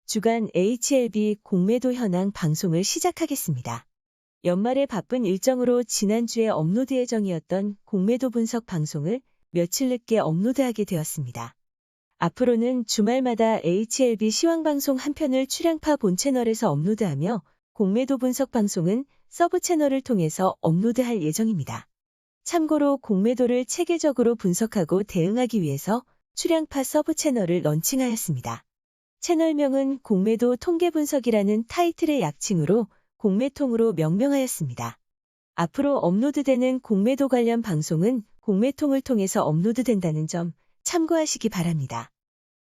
주간 HLB 공매도 현황 방송을 시작하겠습니다. 연말에 바쁜 일정으로 지난주에 업로드 예정이었던 공매도 분석 방송을 며칠 늦게 업로드하게 되었습니다. 앞으로는 주말마다 HLB 시황방송 한 편을 출향파 본 채널에서 업로드하며 공매도 분석 방송은 서브 채널을 통해서 업로드할 예정입니다. 참고로 공매도를 체계적으로 분석하고 대응하기 위해서 출향파 서브 채널을 런칭하였습니다. 채널명은 공매도 통계분석이라는 타이틀의 약칭으로 공매통으로 명명하였습니다. 앞으로 업로드되는 공매도 관련 방송은 공매통을 통해서 업로드된다는 점 참고하시기 바랍니다.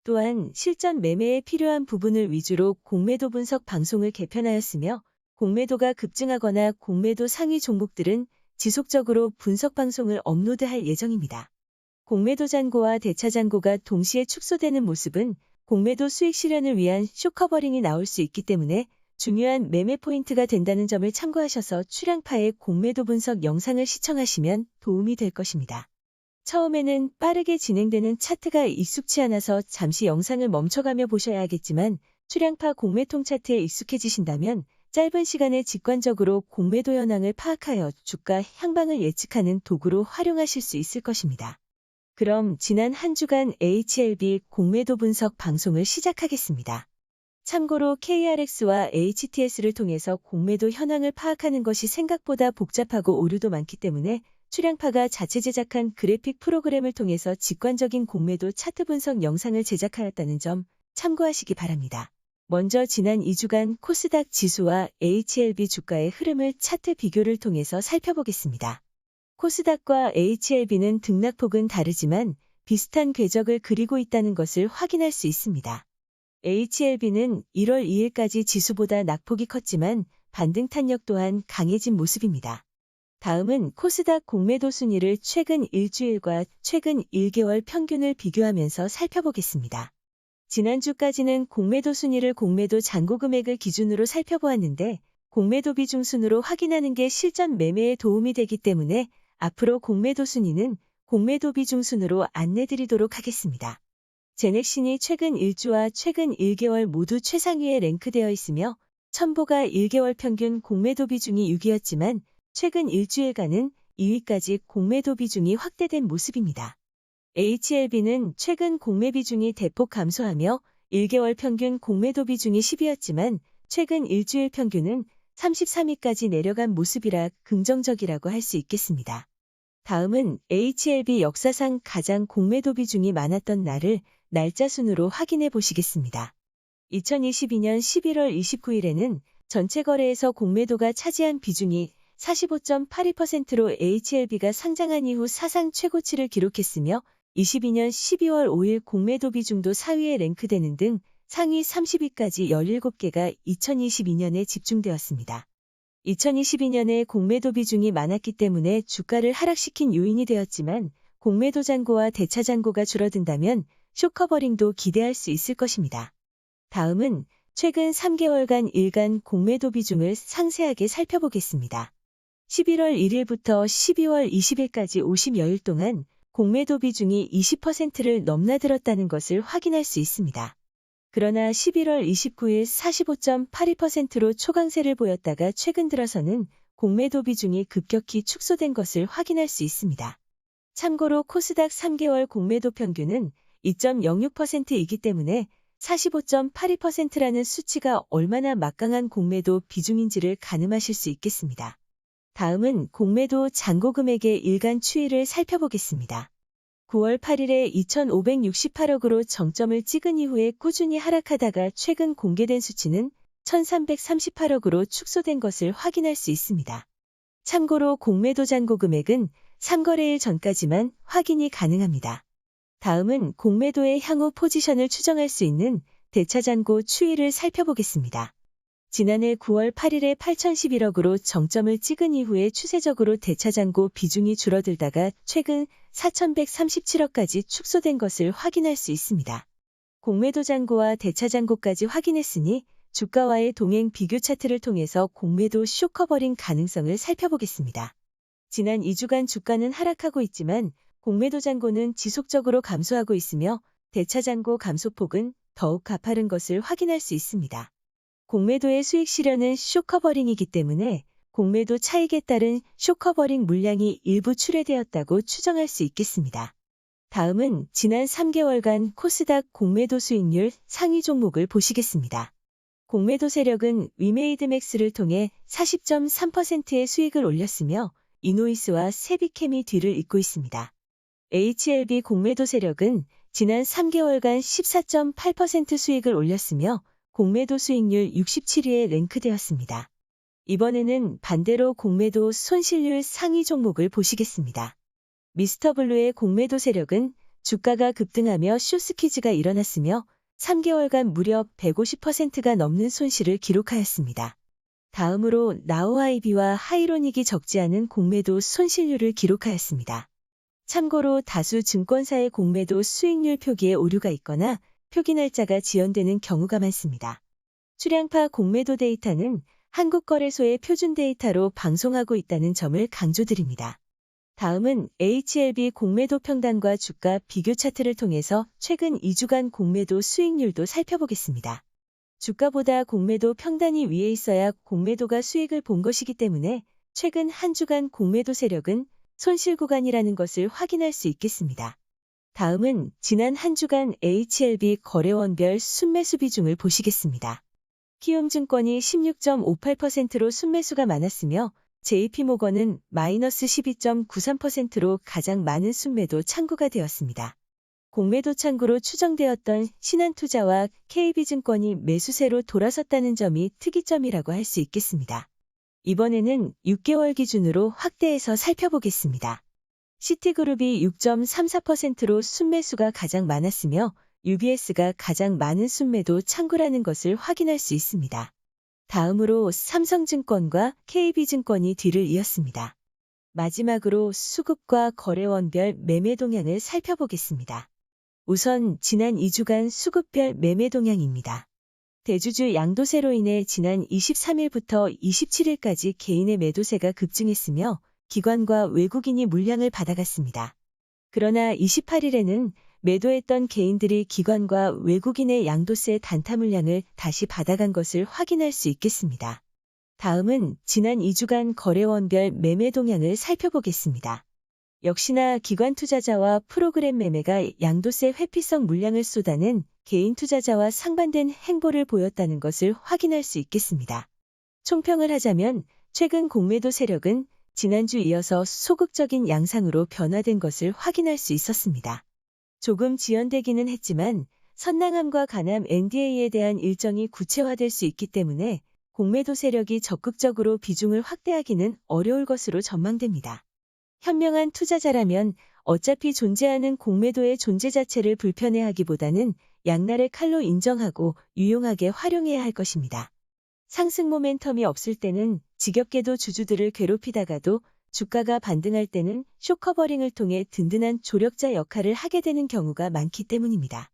또한 실전 매매에 필요한 부분을 위주로 공매도 분석 방송을 개편하였으며 공매도가 급증하거나 공매도 상위 종목들은 지속적으로 분석 방송을 업로드할 예정입니다. 공매도 잔고와 대차 잔고가 동시에 축소되는 모습은 공매도 수익 실현을 위한 쇼커버링이 나올 수 있기 때문에 중요한 매매 포인트가 된다는 점을 참고하셔서 출향파의 공매도 분석 영상을 시청하시면 도움이 될 것입니다. 처음에는 빠르게 진행되는 차트가 익숙치 않아서 잠시 영상을 멈춰가며 보셔야 하겠지만 출향파 공매통 차트에 익숙해지신다면 짧은 시간에 직관적으로 공매도 현황을 파악하여 주가 향방을 예측하는 도구로 활용하실 수 있을 것입니다. 그럼 지난 한 주간 HLB 공매도 분석 방송을 시작하겠습니다. 참고로 KRX와 HTS를 통해서 공매도 현황을 파악하는 것이 생각보다 복잡하고 오류도 많기 때문에 출향파가 자체 제작한 그래픽 프로그램을 통해서 직관적인 공매도 차트 분석 영상을 제작하였다는 점 참고하시기 바랍니다. 먼저 지난 2주간 코스닥 지수와 HLB 주가의 흐름을 차트 비교를 통해서 살펴보겠습니다. 코스닥과 HLB는 등락폭은 다르지만 비슷한 궤적을 그리고 있다는 것을 확인할 수 있습니다. HLB는 1월 2일까지 지수보다 낙폭이 컸지만 반등 탄력 또한 강해진 모습입니다. 다음은 코스닥 공매도 순위를 최근 일주일과 최근 1개월 평균을 비교하면서 살펴보겠습니다. 지난주까지는 공매도 순위를 공매도 잔고 금액을 기준으로 살펴보았는데 공매도 비중 순으로 확인하는 게 실전 매매에 도움이 되기 때문에 앞으로 공매도 순위는 공매도 비중 순으로 안내드리도록 하겠습니다. 제넥신이 최근 1주와 최근 1개월 모두 최상위에 랭크되어 있으며 첨보가 1개월 평균 공매도 비중이 6이었지만 최근 일주일간은 2위까지 공매도 비중이 확대된 모습입니다. HLB는 최근 공매 비중이 대폭 감소하며 1개월 평균 공매도 비중이 10이었지만 최근 일주일 평균은 33위까지 내려간 모습이라 긍정적이라고 할 수 있겠습니다. 다음은 HLB 역사상 가장 공매도 비중이 많았던 날을 날짜 순으로 확인해 보시겠습니다. 2022년 11월 29일에는 전체 거래에서 공매도가 차지한 비중이 45.82%로 HLB가 상장한 이후 사상 최고치를 기록했으며 22년 12월 5일 공매도 비중도 4위에 랭크되는 등 상위 30위까지 17개가 2022년에 집중되었습니다. 2022년에 공매도 비중이 많았기 때문에 주가를 하락시킨 요인이 되었지만 공매도 잔고와 대차 잔고가 줄어든다면 쇼커버링도 기대할 수 있을 것입니다. 다음은 최근 3개월간 일간 공매도 비중을 상세하게 살펴보겠습니다. 11월 1일부터 12월 20일까지 50여일 동안 공매도 비중이 20%를 넘나들었다는 것을 확인할 수 있습니다. 그러나 11월 29일 45.82%로 초강세를 보였다가 최근 들어서는 공매도 비중이 급격히 축소된 것을 확인할 수 있습니다. 참고로 코스닥 3개월 공매도 평균은 2.06%이기 때문에 45.82%라는 수치가 얼마나 막강한 공매도 비중인지를 가늠하실 수 있겠습니다. 다음은 공매도 잔고 금액의 일간 추이를 살펴보겠습니다. 9월 8일에 2,568억으로 정점을 찍은 이후에 꾸준히 하락하다가 최근 공개된 수치는 1,338억으로 축소된 것을 확인할 수 있습니다. 참고로 공매도 잔고 금액은 3거래일 전까지만 확인이 가능합니다. 다음은 공매도의 향후 포지션을 추정할 수 있는 대차 잔고 추이를 살펴보겠습니다. 지난해 9월 8일에 8,011억으로 정점을 찍은 이후에 추세적으로 대차 잔고 비중이 줄어들다가 최근 4,137억까지 축소된 것을 확인할 수 있습니다. 공매도 잔고와 대차 잔고까지 확인했으니 주가와의 동행 비교 차트를 통해서 공매도 쇼커버링 가능성을 살펴보겠습니다. 지난 2주간 주가는 하락하고 있지만 공매도 잔고는 지속적으로 감소하고 있으며 대차 잔고 감소폭은 더욱 가파른 것을 확인할 수 있습니다. 공매도의 수익 실현은 숏커버링이기 때문에 공매도 차익에 따른 숏커버링 물량이 일부 출회되었다고 추정할 수 있겠습니다. 다음은 지난 3개월간 코스닥 공매도 수익률 상위 종목을 보시겠습니다. 공매도 세력은 위메이드맥스를 통해 40.3%의 수익을 올렸으며 이노이스와 세비캠이 뒤를 잇고 있습니다. HLB 공매도 세력은 지난 3개월간 14.8% 수익을 올렸으며 공매도 수익률 67위에 랭크되었습니다. 이번에는 반대로 공매도 손실률 상위 종목을 보시겠습니다. 미스터블루의 공매도 세력은 주가가 급등하며 숏스퀴즈가 일어났으며 3개월간 무려 150%가 넘는 손실을 기록하였습니다. 다음으로 나우아이비와 하이로닉이 적지 않은 공매도 손실률을 기록하였습니다. 참고로 다수 증권사의 공매도 수익률 표기에 오류가 있거나 표기 날짜가 지연되는 경우가 많습니다. 출량파 공매도 데이터는 한국거래소의 표준 데이터로 방송하고 있다는 점을 강조드립니다. 다음은 HLB 공매도 평단과 주가 비교 차트를 통해서 최근 2주간 공매도 수익률도 살펴보겠습니다. 주가보다 공매도 평단이 위에 있어야 공매도가 수익을 본 것이기 때문에 최근 한 주간 공매도 세력은 손실 구간이라는 것을 확인할 수 있겠습니다. 다음은 지난 한 주간 HLB 거래원별 순매수 비중을 보시겠습니다. 키움증권이 16.58%로 순매수가 많았으며 JP모건은 마이너스 12.93%로 가장 많은 순매도 창구가 되었습니다. 공매도 창구로 추정되었던 신한투자와 KB증권이 매수세로 돌아섰다는 점이 특이점이라고 할 수 있겠습니다. 이번에는 6개월 기준으로 확대해서 살펴보겠습니다. 시티그룹이 6.34%로 순매수가 가장 많았으며 UBS가 가장 많은 순매도 창구라는 것을 확인할 수 있습니다. 다음으로 삼성증권과 KB증권이 뒤를 이었습니다. 마지막으로 수급과 거래원별 매매 동향을 살펴보겠습니다. 우선 지난 2주간 수급별 매매 동향입니다. 대주주 양도세로 인해 지난 23일부터 27일까지 개인의 매도세가 급증했으며 기관과 외국인이 물량을 받아갔습니다. 그러나 28일에는 매도했던 개인들이 기관과 외국인의 양도세 단타 물량을 다시 받아간 것을 확인할 수 있겠습니다. 다음은 지난 2주간 거래원별 매매 동향을 살펴보겠습니다. 역시나 기관 투자자와 프로그램 매매가 양도세 회피성 물량을 쏟아낸 개인 투자자와 상반된 행보를 보였다는 것을 확인할 수 있겠습니다. 총평을 하자면 최근 공매도 세력은 지난주 이어서 소극적인 양상으로 변화된 것을 확인할 수 있었습니다. 조금 지연되기는 했지만 선낭함과 간암 NDA에 대한 일정이 구체화될 수 있기 때문에 공매도 세력이 적극적으로 비중을 확대하기는 어려울 것으로 전망됩니다. 현명한 투자자라면 어차피 존재하는 공매도의 존재 자체를 불편해하기보다는 양날의 칼로 인정하고 유용하게 활용해야 할 것입니다. 상승 모멘텀이 없을 때는 지겹게도 주주들을 괴롭히다가도 주가가 반등할 때는 숏커버링을 통해 든든한 조력자 역할을 하게 되는 경우가 많기 때문입니다.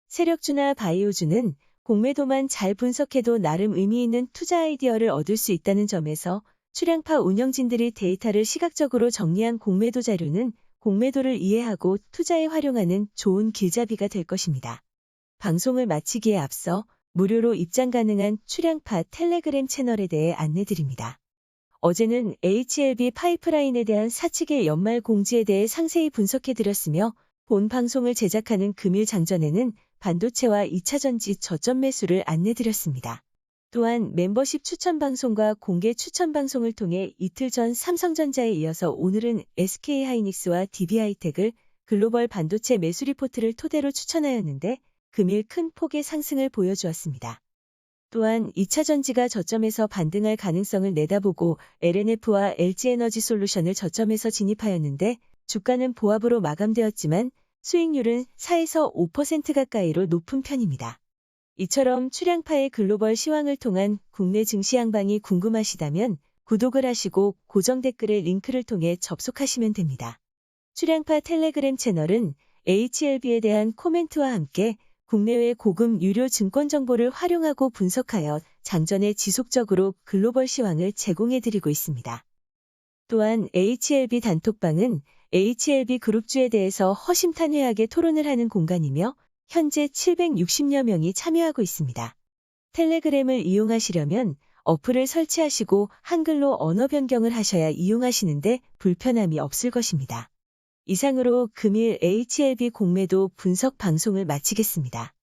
세력주나 바이오주는 공매도만 잘 분석해도 나름 의미 있는 투자 아이디어를 얻을 수 있다는 점에서 출량파 운영진들이 데이터를 시각적으로 정리한 공매도 자료는 공매도를 이해하고 투자에 활용하는 좋은 길잡이가 될 것입니다. 방송을 마치기에 앞서 무료로 입장 가능한 출량파 텔레그램 채널에 대해 안내드립니다. 어제는 HLB 파이프라인에 대한 사측의 연말 공지에 대해 상세히 분석해드렸으며 본 방송을 제작하는 금일 장전에는 반도체와 2차전지 저점 매수를 안내드렸습니다. 또한 멤버십 추천 방송과 공개 추천 방송을 통해 이틀 전 삼성전자에 이어서 오늘은 SK하이닉스와 DB하이텍을 글로벌 반도체 매수 리포트를 토대로 추천하였는데 금일 큰 폭의 상승을 보여주었습니다. 또한 2차전지가 저점에서 반등할 가능성을 내다보고 LNF와 LG에너지솔루션을 저점에서 진입하였는데 주가는 보합으로 마감되었지만 수익률은 4에서 5% 가까이로 높은 편입니다. 이처럼 출량파의 글로벌 시황을 통한 국내 증시 양방이 궁금하시다면 구독을 하시고 고정 댓글의 링크를 통해 접속하시면 됩니다. 출량파 텔레그램 채널은 HLB에 대한 코멘트와 함께 국내외 고급 유료 증권 정보를 활용하고 분석하여 장전에 지속적으로 글로벌 시황을 제공해드리고 있습니다. 또한 HLB 단톡방은 HLB 그룹주에 대해서 허심탄회하게 토론을 하는 공간이며 현재 760여 명이 참여하고 있습니다. 텔레그램을 이용하시려면 어플을 설치하시고 한글로 언어 변경을 하셔야 이용하시는데 불편함이 없을 것입니다. 이상으로 금일 HLB 공매도 분석 방송을 마치겠습니다.